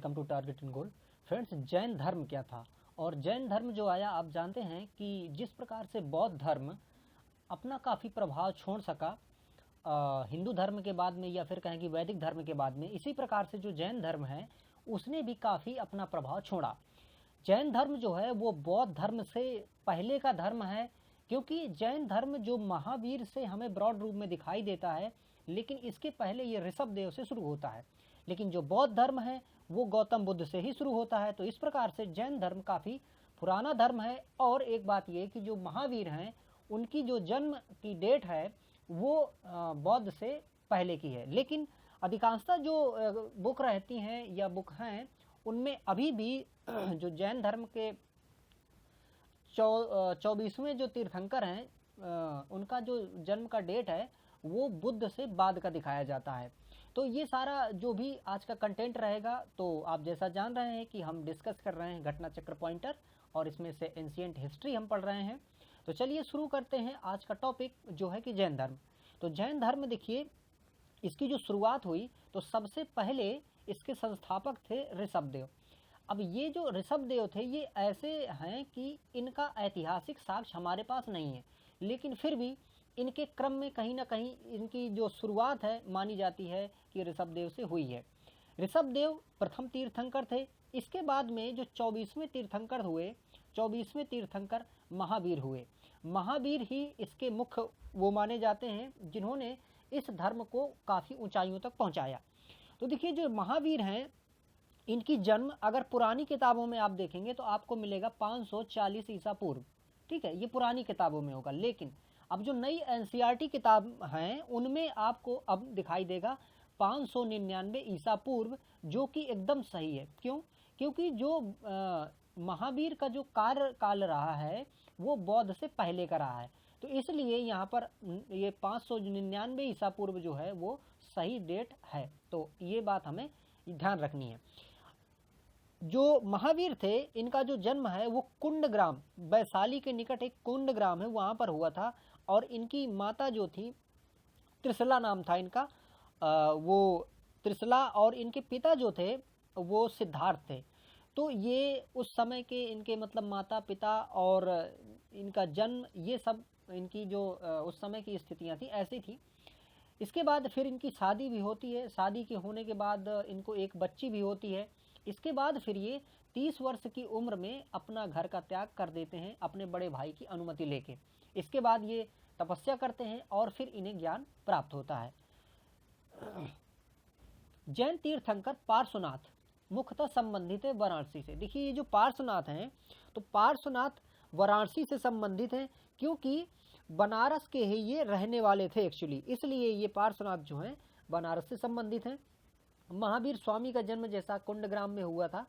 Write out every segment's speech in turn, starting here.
Welcome to target and goal. Friends, Jain धर्म क्या था और जैन धर्म जो आया, आप जानते हैं कि जिस प्रकार से बौद्ध धर्म अपना काफ़ी प्रभाव छोड़ सका हिंदू धर्म के बाद में, या फिर कहें कि वैदिक धर्म के बाद में, इसी प्रकार से जो जैन धर्म है उसने भी काफ़ी अपना प्रभाव छोड़ा। जैन धर्म जो है वो बौद्ध धर्म से पहले का धर्म है, क्योंकि जैन धर्म जो महावीर से हमें ब्रॉड रूप में दिखाई देता है, लेकिन इसके पहले ये ऋषभ देव से शुरू होता है। लेकिन जो बौद्ध धर्म है वो गौतम बुद्ध से ही शुरू होता है। तो इस प्रकार से जैन धर्म काफ़ी पुराना धर्म है। और एक बात ये कि जो महावीर हैं उनकी जो जन्म की डेट है वो बौद्ध से पहले की है। लेकिन अधिकांशतः जो बुक रहती हैं या बुक हैं उनमें अभी भी जो जैन धर्म के 24वें जो तीर्थंकर हैं उनका जो जन्म का डेट है वो बुद्ध से बाद का दिखाया जाता है। तो ये सारा जो भी आज का कंटेंट रहेगा, तो आप जैसा जान रहे हैं कि हम डिस्कस कर रहे हैं घटना चक्र पॉइंटर, और इसमें से एंशिएंट हिस्ट्री हम पढ़ रहे हैं। तो चलिए शुरू करते हैं आज का टॉपिक जो है कि जैन धर्म। तो जैन धर्म देखिए, इसकी जो शुरुआत हुई तो सबसे पहले इसके संस्थापक थे ऋषभदेव। अब ये जो ऋषभदेव थे ये ऐसे हैं कि इनका ऐतिहासिक साक्ष्य हमारे पास नहीं है, लेकिन फिर भी इनके क्रम में कहीं ना कहीं इनकी जो शुरुआत है मानी जाती है कि ऋषभदेव से हुई है। ऋषभदेव प्रथम तीर्थंकर थे। इसके बाद में जो 24वें तीर्थंकर हुए, 24वें तीर्थंकर महावीर हुए। महावीर ही इसके मुख्य वो माने जाते हैं जिन्होंने इस धर्म को काफ़ी ऊंचाइयों तक पहुंचाया। तो देखिए, जो महावीर हैं इनकी जन्म अगर पुरानी किताबों में आप देखेंगे तो आपको मिलेगा 540 ईसा पूर्व। ठीक है, ये पुरानी किताबों में होगा। लेकिन अब जो नई एनसीईआरटी किताब हैं उनमें आपको अब दिखाई देगा 599 ईसा पूर्व, जो कि एकदम सही है। क्यों? क्योंकि जो महावीर का जो कार्यकाल रहा है वो बौद्ध से पहले का रहा है। तो इसलिए यहाँ पर ये 599 ईसा पूर्व जो है वो सही डेट है। तो ये बात हमें ध्यान रखनी है। जो महावीर थे इनका जो जन्म है वो कुंडग्राम, वैशाली के निकट एक कुंडग्राम है, वहाँ पर हुआ था। और इनकी माता जो थी, त्रिशला नाम था इनका, वो त्रिशला, और इनके पिता जो थे वो सिद्धार्थ थे। तो ये उस समय के इनके मतलब माता पिता और इनका जन्म, ये सब इनकी जो उस समय की स्थितियाँ थी ऐसी थी। इसके बाद फिर इनकी शादी भी होती है। शादी के होने के बाद इनको एक बच्ची भी होती है। इसके बाद फिर ये 30 वर्ष की उम्र में अपना घर का त्याग कर देते हैं अपने बड़े भाई की अनुमति लेके। इसके बाद ये तपस्या करते हैं और फिर इन्हें ज्ञान प्राप्त होता है। जैन तीर्थंकर पार्श्वनाथ मुख्यतः संबंधित है वाराणसी से। देखिए, ये जो पार्श्वनाथ हैं तो पार्श्वनाथ वाराणसी से संबंधित हैं, क्योंकि बनारस के ही ये रहने वाले थे एक्चुअली, इसलिए ये पार्श्वनाथ जो हैं बनारस से संबंधित हैं। महावीर स्वामी का जन्म जैसा कुंडग्राम में हुआ था,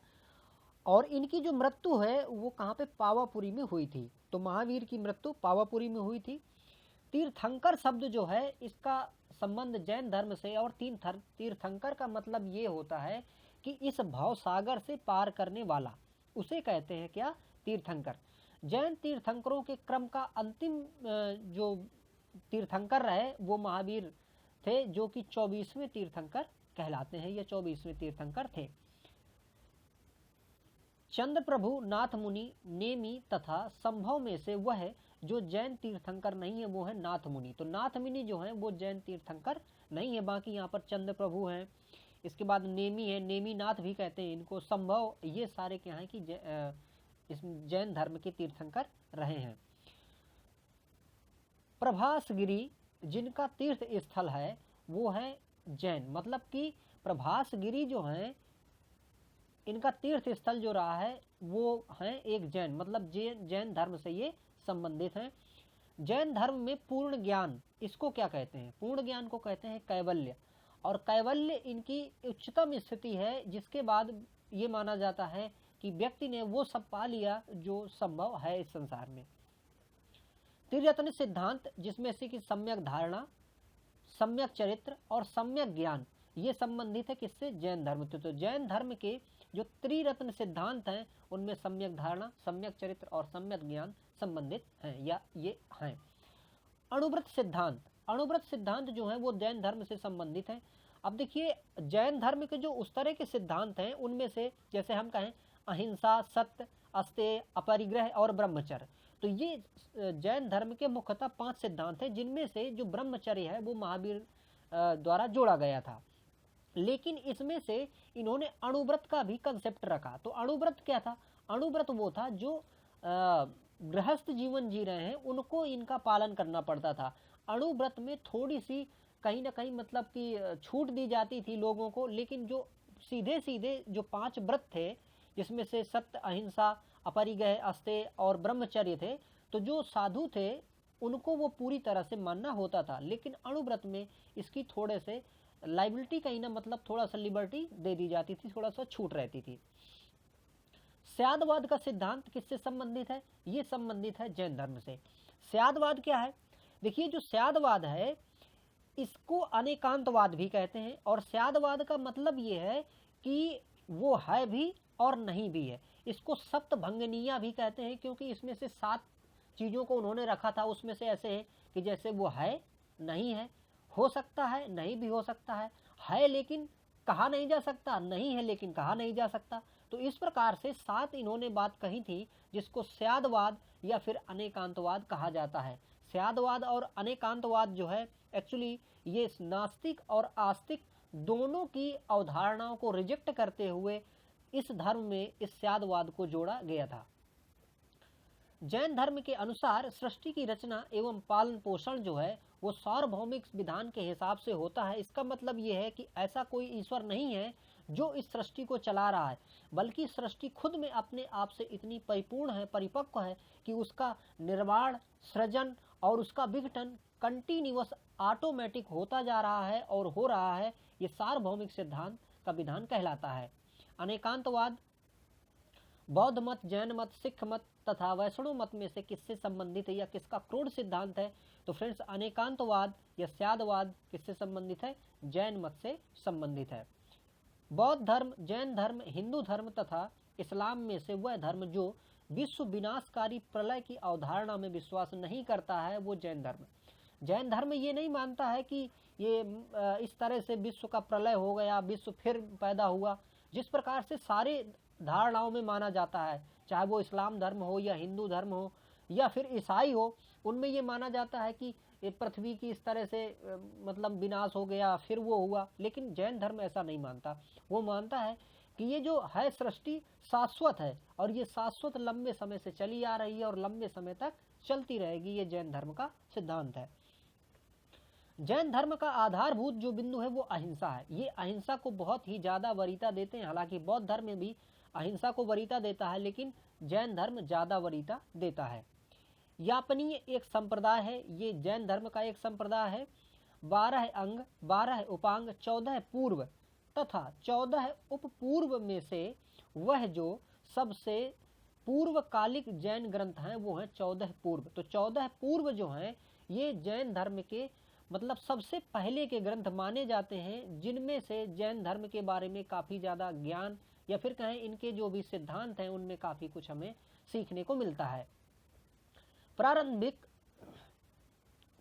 और इनकी जो मृत्यु है वो कहाँ पे? पावापुरी में हुई थी। तो महावीर की मृत्यु पावापुरी में हुई थी। तीर्थंकर शब्द जो है इसका संबंध जैन धर्म से, और तीर्थंकर का मतलब ये होता है कि इस भव सागर से पार करने वाला, उसे कहते हैं क्या? तीर्थंकर। जैन तीर्थंकरों के क्रम का अंतिम जो तीर्थंकर रहे वो महावीर थे, जो कि 24वें तीर्थंकर कहलाते हैं, या 24वें तीर्थंकर थे। चंद्र प्रभु, नाथ मुनि, नेमी तथा संभव में से वह जो जैन तीर्थंकर नहीं है वो है नाथ मुनि। तो नाथ मुनि जो है वो जैन तीर्थंकर नहीं है। बाकी यहाँ पर चंद्र प्रभु हैं, इसके बाद नेमी है, नेमी नाथ भी कहते हैं इनको, संभव, ये सारे क्या हैं कि इस जैन धर्म के तीर्थंकर रहे हैं। प्रभासगिरी जिनका तीर्थ स्थल है वो है जैन, मतलब कि प्रभासगिरी जो है इनका तीर्थ स्थल जो रहा है वो है एक जैन, मतलब जैन धर्म से ये संबंधित हैं। जैन धर्म में पूर्ण ज्ञान, इसको क्या कहते हैं? पूर्ण ज्ञान को कहते हैं कैवल्य, और कैवल्य इनकी उच्चतम स्थिति है, जिसके बाद ये माना जाता है कि व्यक्ति ने वो सब पा लिया जो संभव है इस संसार में। त्रिरत्न सिद्धांत, जिसमें से कि सम्यक धारणा, सम्यक चरित्र और सम्यक ज्ञान, ये संबंधित है किससे? जैन धर्म से। तो जैन धर्म के जो त्रिरत्न सिद्धांत हैं उनमें सम्यक धारणा, सम्यक चरित्र और सम्यक ज्ञान संबंधित हैं, या ये हैं। अणुव्रत सिद्धांत, अणुव्रत सिद्धांत जो है वो जैन धर्म से संबंधित है। अब देखिए जैन धर्म के जो उस तरह के सिद्धांत हैं उनमें से जैसे हम कहें अहिंसा, सत्य, अस्तेय, अपरिग्रह और ब्रह्मचर्य, तो ये जैन धर्म के मुख्यतः 5 सिद्धांत हैं, जिनमें से जो ब्रह्मचर्य है वो महावीर द्वारा जोड़ा गया था। लेकिन इसमें से इन्होंने अणुव्रत का भी कंसेप्ट रखा। तो अणुव्रत क्या था? अणुव्रत वो था जो गृहस्थ जीवन जी रहे हैं उनको इनका पालन करना पड़ता था। अणुव्रत में थोड़ी सी कहीं ना कहीं मतलब कि छूट दी जाती थी लोगों को, लेकिन जो सीधे सीधे जो 5 व्रत थे जिसमें से सत्य, अहिंसा, अपरिग्रह, अस्तेय और ब्रह्मचर्य थे, तो जो साधु थे उनको वो पूरी तरह से मानना होता था। लेकिन अणुव्रत में इसकी थोड़े से लाइबिलिटी कहीं ना मतलब थोड़ा सा लिबर्टी दे दी जाती थी, थोड़ा सा छूट रहती थी। स्यादवाद का सिद्धांत किससे संबंधित है? ये संबंधित है जैन धर्म से। स्यादवाद क्या है? देखिए जो स्यादवाद है इसको अनेकांतवाद भी कहते हैं, और स्यादवाद का मतलब ये है कि वो है भी और नहीं भी है। इसको सप्तभंगनीय भी कहते हैं, क्योंकि इसमें से 7 चीजों को उन्होंने रखा था। उसमें से ऐसे है कि जैसे वो है, नहीं है, हो सकता है, नहीं भी हो सकता है लेकिन कहा नहीं जा सकता, नहीं है लेकिन कहा नहीं जा सकता। तो इस प्रकार से 7 इन्होंने बात कही थी, जिसको स्यादवाद या फिर अनेकांतवाद कहा जाता है। स्यादवाद और अनेकांतवाद जो है एक्चुअली ये नास्तिक और आस्तिक दोनों की अवधारणाओं को रिजेक्ट करते हुए इस धर्म में इस स्यादवाद को जोड़ा गया था। जैन धर्म के अनुसार सृष्टि की रचना एवं पालन पोषण जो है वो सार्वभौमिक विधान के हिसाब से होता है। इसका मतलब ये है कि ऐसा कोई ईश्वर नहीं है जो इस सृष्टि को चला रहा है, बल्कि सृष्टि खुद में अपने आप से इतनी परिपूर्ण है, परिपक्व है कि उसका निर्माण, सृजन और उसका विघटन कंटिन्यूअस ऑटोमेटिक होता जा रहा है और हो रहा है। ये सार्वभौमिक सिद्धांत का विधान कहलाता है। अनेकांतवाद बौद्ध मत, जैन मत, सिख मत तथा वैष्णव मत में से किससे संबंधित है या किसका क्रोध सिद्धांत है? तो फ्रेंड्स अनेकांतवाद या स्यादवाद किससे संबंधित है? जैन मत से संबंधित है। बौद्ध धर्म, जैन धर्म, हिंदू धर्म तथा इस्लाम में से वह धर्म जो विश्व विनाशकारी प्रलय की अवधारणा में विश्वास नहीं करता है वो जैन धर्म। जैन धर्म ये नहीं मानता है कि ये इस तरह से विश्व का प्रलय हो गया, विश्व फिर पैदा हुआ, जिस प्रकार से सारे धारणाओं में माना जाता है, चाहे वो इस्लाम धर्म हो या हिंदू धर्म हो या फिर ईसाई हो, उनमें ये माना जाता है कि ये पृथ्वी की इस तरह से मतलब विनाश हो गया फिर वो हुआ। लेकिन जैन धर्म ऐसा नहीं मानता। वो मानता है कि ये जो है सृष्टि शाश्वत है और ये शाश्वत लंबे समय से चली आ रही है और लंबे समय तक चलती रहेगी। ये जैन धर्म का सिद्धांत है। जैन धर्म का आधारभूत जो बिंदु है वो अहिंसा है। ये अहिंसा को बहुत ही ज्यादा वरीयता देते हैं। हालांकि बौद्ध धर्म में भी अहिंसा को वरीयता देता है, लेकिन जैन धर्म ज्यादा वरीयता देता है। यापनीय एक संप्रदाय है, ये जैन धर्म का एक संप्रदाय है। 12 अंग, 12 उपांग, 14 पूर्व तथा 14 उपपूर्व में से वह जो सबसे पूर्वकालिक जैन ग्रंथ हैं वो हैं 14 पूर्व। तो 14 पूर्व जो हैं ये जैन धर्म के मतलब सबसे पहले के ग्रंथ माने जाते हैं, जिनमें से जैन धर्म के बारे में काफी ज्यादा ज्ञान या फिर कहें इनके जो भी सिद्धांत हैं उनमें काफी कुछ हमें सीखने को मिलता है। प्रारंभिक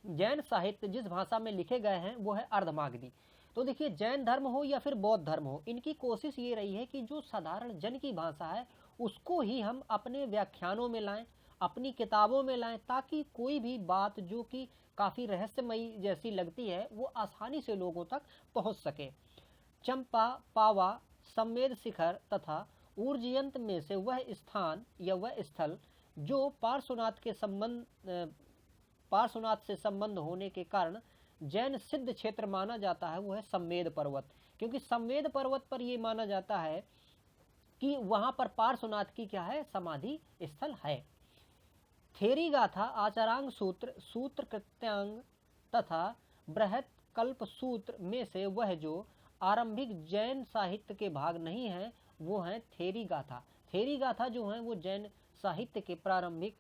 जैन साहित्य जिस भाषा में लिखे गए हैं वो है अर्धमागधी। तो देखिए जैन धर्म हो या फिर बौद्ध धर्म हो, इनकी कोशिश ये रही है कि जो साधारण जन की भाषा है उसको ही हम अपने व्याख्यानों में लाएं, अपनी किताबों में लाएं, ताकि कोई भी बात जो कि काफी रहस्यमयी जैसी लगती है वो आसानी से लोगों तक पहुंच सके। चंपा, पावा, संवेद शिखर तथा ऊर्जयंत में से वह स्थान या वह स्थल जो पार्श्वनाथ से संबंध होने के कारण जैन सिद्ध क्षेत्र माना जाता है वो है संवेद पर्वत, क्योंकि संवेद पर्वत पर यह माना जाता है कि वहां पर पार्श्वनाथ की क्या है, समाधि स्थल है। थेरी गाथा, आचारांग सूत्र, सूत्र कृत्यांग तथा बृहत कल्प सूत्र में से वह जो आरंभिक जैन साहित्य के भाग नहीं है वो है थेरी गाथा। थेरी गाथा जो है वो जैन साहित्य के प्रारंभिक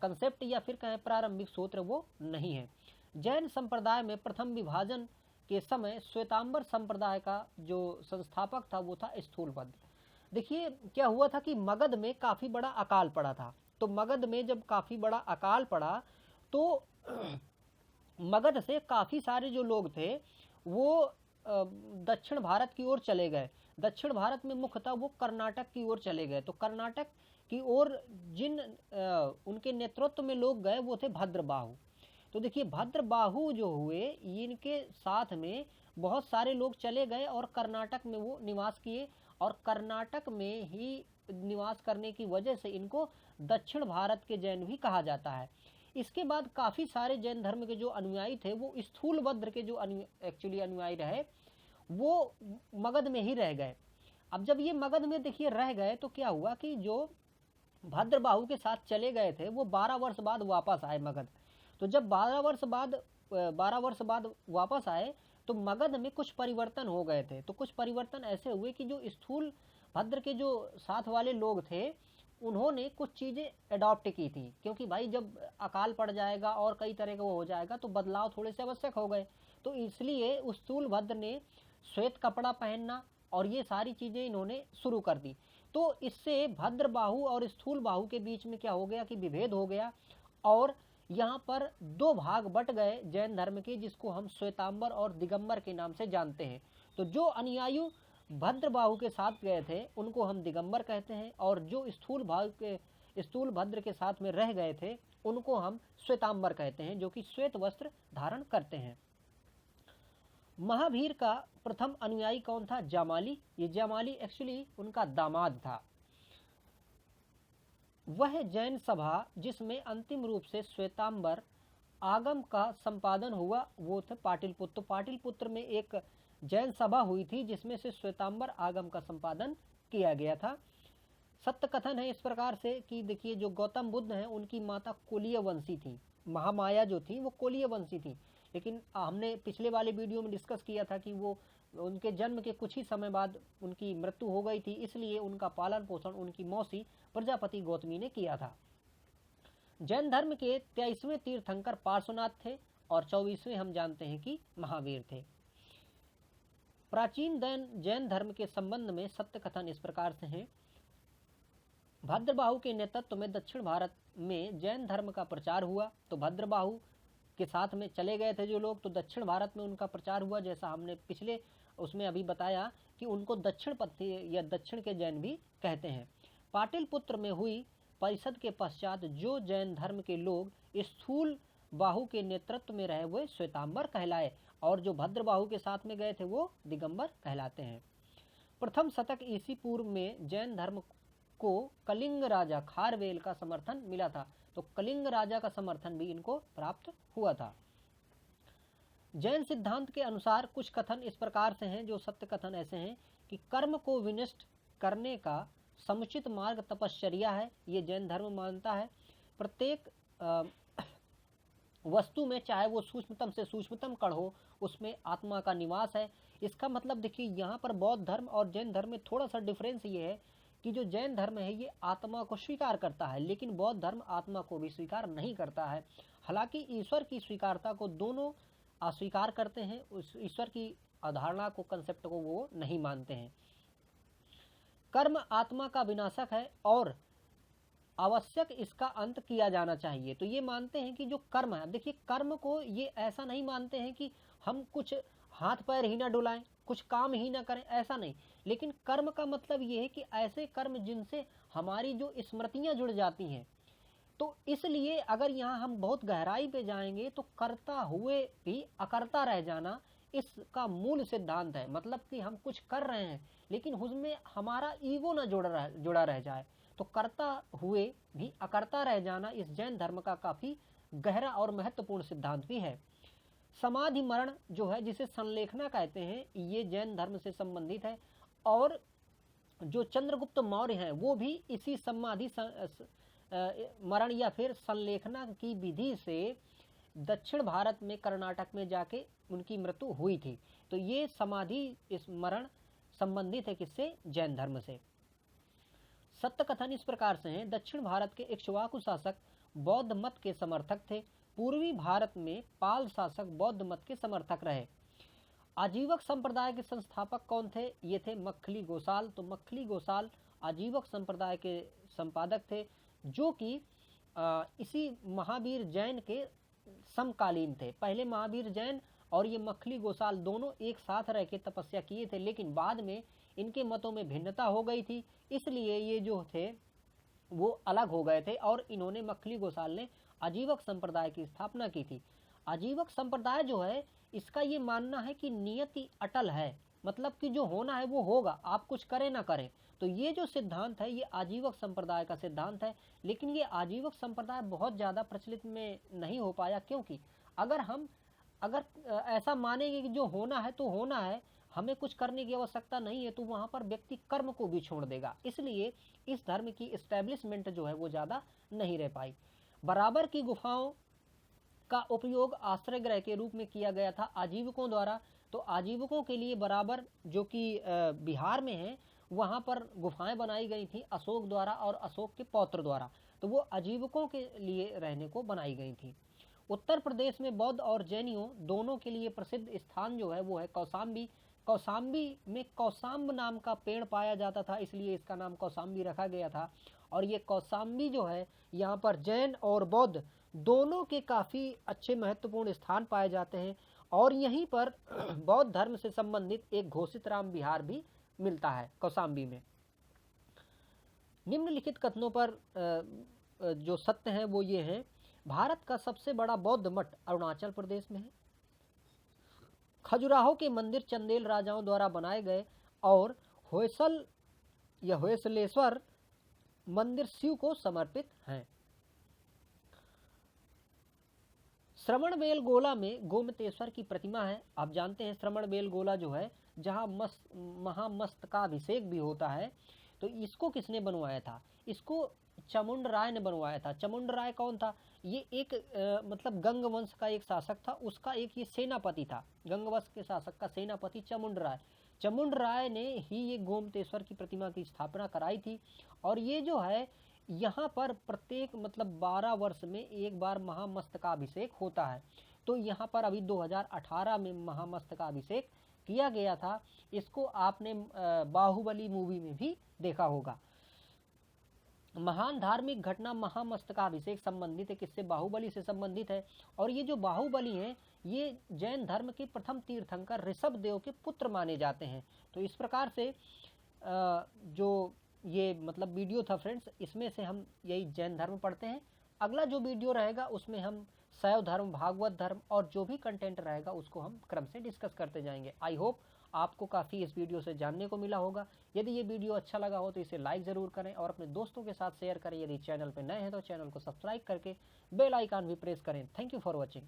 कंसेप्ट या फिर कहें प्रारंभिक सूत्र वो नहीं है। जैन संप्रदाय में प्रथम विभाजन के समय श्वेतांबर संप्रदाय का जो संस्थापक था वो था स्थूलपद। देखिए क्या हुआ था कि मगध में काफी बड़ा अकाल पड़ा था। तो मगध में जब काफी बड़ा अकाल पड़ा तो मगध से काफी सारे जो लोग थे वो दक्षिण भारत की ओर चले गए। दक्षिण भारत में मुख्यतः वो कर्नाटक की ओर चले गए। तो कर्नाटक की ओर जिन उनके नेतृत्व में लोग गए वो थे भद्रबाहु। तो देखिए भद्रबाहु जो हुए, इनके साथ में बहुत सारे लोग चले गए और कर्नाटक में वो निवास किए, और कर्नाटक में ही निवास करने की वजह से इनको दक्षिण भारत के जैन भी कहा जाता है। इसके बाद काफ़ी सारे जैन धर्म के जो अनुयायी थे वो स्थूलभद्र के जो एक्चुअली अनुयायी रहे वो मगध में ही रह गए। अब जब ये मगध में देखिए रह गए तो क्या हुआ कि जो भद्रबाहु के साथ चले गए थे वो 12 वर्ष बाद वापस आए मगध। तो जब 12 वर्ष बाद वापस आए तो मगध में कुछ परिवर्तन हो गए थे। तो कुछ परिवर्तन ऐसे हुए कि जो स्थूल भद्र के जो साथ वाले लोग थे उन्होंने कुछ चीज़ें अडॉप्ट की थी, क्योंकि भाई जब अकाल पड़ जाएगा और कई तरह का वो हो जाएगा तो बदलाव थोड़े से आवश्यक हो गए। तो इसलिए स्थूल भद्र ने श्वेत कपड़ा पहनना और ये सारी चीज़ें इन्होंने शुरू कर दी। तो इससे भद्रबाहु और स्थूल बाहु के बीच में क्या हो गया कि विभेद हो गया, और यहाँ पर दो भाग बट गए जैन धर्म के, जिसको हम श्वेतांबर और दिगंबर के नाम से जानते हैं। तो जो अनुयायी भद्रबाहु के साथ गए थे उनको हम दिगंबर कहते हैं, और जो स्थूल भद्र के साथ में रह गए थे उनको हम श्वेतांबर कहते हैं, जो कि श्वेत वस्त्र धारण करते हैं। महावीर का प्रथम अनुयायी कौन था? जामाली। ये जामाली एक्चुअली उनका दामाद था। वह जैन सभा जिसमें अंतिम रूप से श्वेतांबर आगम का संपादन हुआ वो थे पाटलिपुत्र। तो पाटलिपुत्र में एक जैन सभा हुई थी जिसमें से श्वेतांबर आगम का संपादन किया गया था। सत्य कथन है इस प्रकार से कि देखिए जो गौतम बुद्ध हैं उनकी माता कोलीय वंशी थी, महामाया जो थी वो कोलीय वंशी थी, लेकिन हमने पिछले वाले वीडियो में डिस्कस किया था कि वो उनके जन्म के कुछ ही समय बाद उनकी मृत्यु हो गई थी, इसलिए उनका पालन पोषण उनकी मौसी प्रजापति गौतमी ने किया था। जैन धर्म के 23वें तीर्थंकर पार्श्वनाथ थे और 24वें हम जानते हैं कि महावीर थे। प्राचीन जैन धर्म के संबंध में सत्य कथन इस प्रकार से हैं। भद्रबाहु के नेतृत्व में दक्षिण भारत में जैन धर्म का प्रचार हुआ। तो भद्रबाहु के साथ में चले गए थे जो लोग, तो दक्षिण भारत में उनका प्रचार हुआ। जैसा हमने पिछले उसमें अभी बताया कि उनको दक्षिण पथी या दक्षिण के जैन भी कहते हैं। पाटलिपुत्र में हुई परिषद के पश्चात जो जैन धर्म के लोग स्थूल बाहु के नेतृत्व में रहे हुए श्वेतांबर कहलाए, और जो भद्रबाहु के साथ में गए थे वो दिगंबर कहलाते हैं। प्रथम शतक ईसी पूर्व में जैन धर्म को कलिंग राजा खारवेल का समर्थन मिला था। तो कलिंग राजा का समर्थन भी इनको प्राप्त हुआ था। जैन सिद्धांत के अनुसार कुछ कथन इस प्रकार से हैं, जो सत्य कथन ऐसे हैं कि कर्म को विनष्ट करने का समुचित मार्ग तपश्चर्या है, ये जैन धर्म मानता है। प्रत्येक वस्तु में चाहे वो सूक्ष्मतम से सूक्ष्मतम कण हो उसमें आत्मा का निवास है। इसका मतलब देखिए यहाँ पर बौद्ध धर्म और जैन धर्म में थोड़ा सा डिफरेंस ये है कि जो जैन धर्म है ये आत्मा को स्वीकार करता है, लेकिन बौद्ध धर्म आत्मा को भी स्वीकार नहीं करता है। हालांकि ईश्वर की स्वीकारता को दोनों अस्वीकार करते हैं, उस ईश्वर की अवधारणा को, कंसेप्ट को वो नहीं मानते हैं। कर्म आत्मा का विनाशक है और आवश्यक इसका अंत किया जाना चाहिए। तो ये मानते हैं कि जो कर्म है, देखिए कर्म को ये ऐसा नहीं मानते हैं कि हम कुछ हाथ पैर ही ना डुलाएं, कुछ काम ही ना करें, ऐसा नहीं। लेकिन कर्म का मतलब ये है कि ऐसे कर्म जिनसे हमारी जो स्मृतियां जुड़ जाती हैं। तो इसलिए अगर यहाँ हम बहुत गहराई पे जाएंगे तो करता हुए भी अकर्ता रह जाना इसका मूल सिद्धांत है। मतलब कि हम कुछ कर रहे हैं लेकिन उसमें हमारा ईगो ना जुड़ा रह जाए, तो करता हुए भी अकर्ता रह जाना इस जैन धर्म का काफ़ी गहरा और महत्वपूर्ण सिद्धांत भी है। समाधि मरण जो है, जिसे संलेखना कहते हैं, ये जैन धर्म से संबंधित है। और जो चंद्रगुप्त मौर्य हैं वो भी इसी समाधि मरण या फिर संलेखना की विधि से दक्षिण भारत में कर्नाटक में जाके उनकी मृत्यु हुई थी। तो ये समाधि इस मरण संबंधित है किससे? जैन धर्म से। सत्य कथन इस प्रकार से हैं। दक्षिण भारत के इक्ष्वाकु शासक बौद्ध मत के समर्थक थे। पूर्वी भारत में पाल शासक बौद्ध मत के समर्थक रहे। आजीवक संप्रदाय के संस्थापक कौन थे? ये थे मक्खली गोसाल। तो मक्खली गोसाल आजीवक संप्रदाय के संपादक थे, जो कि इसी महावीर जैन के समकालीन थे। पहले महावीर जैन और ये मखली गोसाल दोनों एक साथ रह के तपस्या किए थे, लेकिन बाद में इनके मतों में भिन्नता हो गई थी, इसलिए ये जो थे वो अलग हो गए थे और इन्होंने मखली गोसाल ने आजीवक संप्रदाय की स्थापना की थी। आजीवक संप्रदाय जो है इसका ये मानना है कि नियति अटल है, मतलब कि जो होना है वो होगा, आप कुछ करें ना करें। तो ये जो सिद्धांत है ये आजीवक संप्रदाय का सिद्धांत है, लेकिन ये आजीवक संप्रदाय बहुत ज़्यादा प्रचलित में नहीं हो पाया, क्योंकि अगर ऐसा मानेंगे कि जो होना है तो होना है, हमें कुछ करने की आवश्यकता नहीं है, तो वहाँ पर व्यक्ति कर्म को भी छोड़ देगा, इसलिए इस धर्म की एस्टेब्लिशमेंट जो है वो ज़्यादा नहीं रह पाई। बराबर की गुफाओं का उपयोग आश्रय गृह के रूप में किया गया था आजीवकों द्वारा। तो आजीवकों के लिए बराबर जो कि बिहार में है वहाँ पर गुफाएं बनाई गई थी अशोक द्वारा और अशोक के पौत्र द्वारा, तो वो आजीवकों के लिए रहने को बनाई गई थी। उत्तर प्रदेश में बौद्ध और जैनियों दोनों के लिए प्रसिद्ध स्थान जो है वो है कौसाम्बी। कौसाम्बी में कौसाम्ब नाम का पेड़ पाया जाता था, इसलिए इसका नाम कौसाम्बी रखा गया था। और ये कौसाम्बी जो है यहाँ पर जैन और बौद्ध दोनों के काफ़ी अच्छे महत्वपूर्ण स्थान पाए जाते हैं, और यहीं पर बौद्ध धर्म से संबंधित एक घोषित राम विहार भी मिलता है कौसाम्बी में। निम्नलिखित कथनों पर जो सत्य है वो ये है, भारत का सबसे बड़ा बौद्ध मठ अरुणाचल प्रदेश में है। खजुराहो के मंदिर चंदेल राजाओं द्वारा बनाए गए और होयसल या होयसलेश्वर मंदिर शिव को समर्पित हैं। श्रवणबेल गोला में गोमतेश्वर की प्रतिमा है। आप जानते हैं श्रवणबेल गोला जो है जहाँ महामस्तकाभिषेक भी होता है, तो इसको किसने बनवाया था? इसको चामुंड राय ने बनवाया था। चामुंड राय कौन था? ये एक मतलब गंग वंश का एक शासक था, उसका एक ये सेनापति था। गंग वंश के शासक का सेनापति चामुंड राय। चामुंड राय ने ही ये गोमतेश्वर की प्रतिमा की स्थापना कराई थी। और ये जो है यहाँ पर प्रत्येक मतलब 12 वर्ष में एक बार महामस्तकाभिषेक होता है। तो यहाँ पर अभी 2018 में महामस्तकाभिषेक किया गया था। इसको आपने बाहुबली मूवी में भी देखा होगा। महान धार्मिक घटना महामस्तकाभिषेक संबंधित है, किससे? बाहुबली से संबंधित है। और ये जो बाहुबली हैं ये जैन धर्म के प्रथम तीर्थंकर ऋषभ देव के पुत्र माने जाते हैं। तो इस प्रकार से जो ये मतलब वीडियो था फ्रेंड्स, इसमें से हम यही जैन धर्म पढ़ते हैं। अगला जो वीडियो रहेगा उसमें हम शैव धर्म, भागवत धर्म और जो भी कंटेंट रहेगा उसको हम क्रम से डिस्कस करते जाएंगे। आई होप आपको काफ़ी इस वीडियो से जानने को मिला होगा। यदि ये वीडियो अच्छा लगा हो तो इसे लाइक ज़रूर करें और अपने दोस्तों के साथ शेयर करें। यदि चैनल पर नए हैं तो चैनल को सब्सक्राइब करके बेल आइकन भी प्रेस करें। Thank you for watching.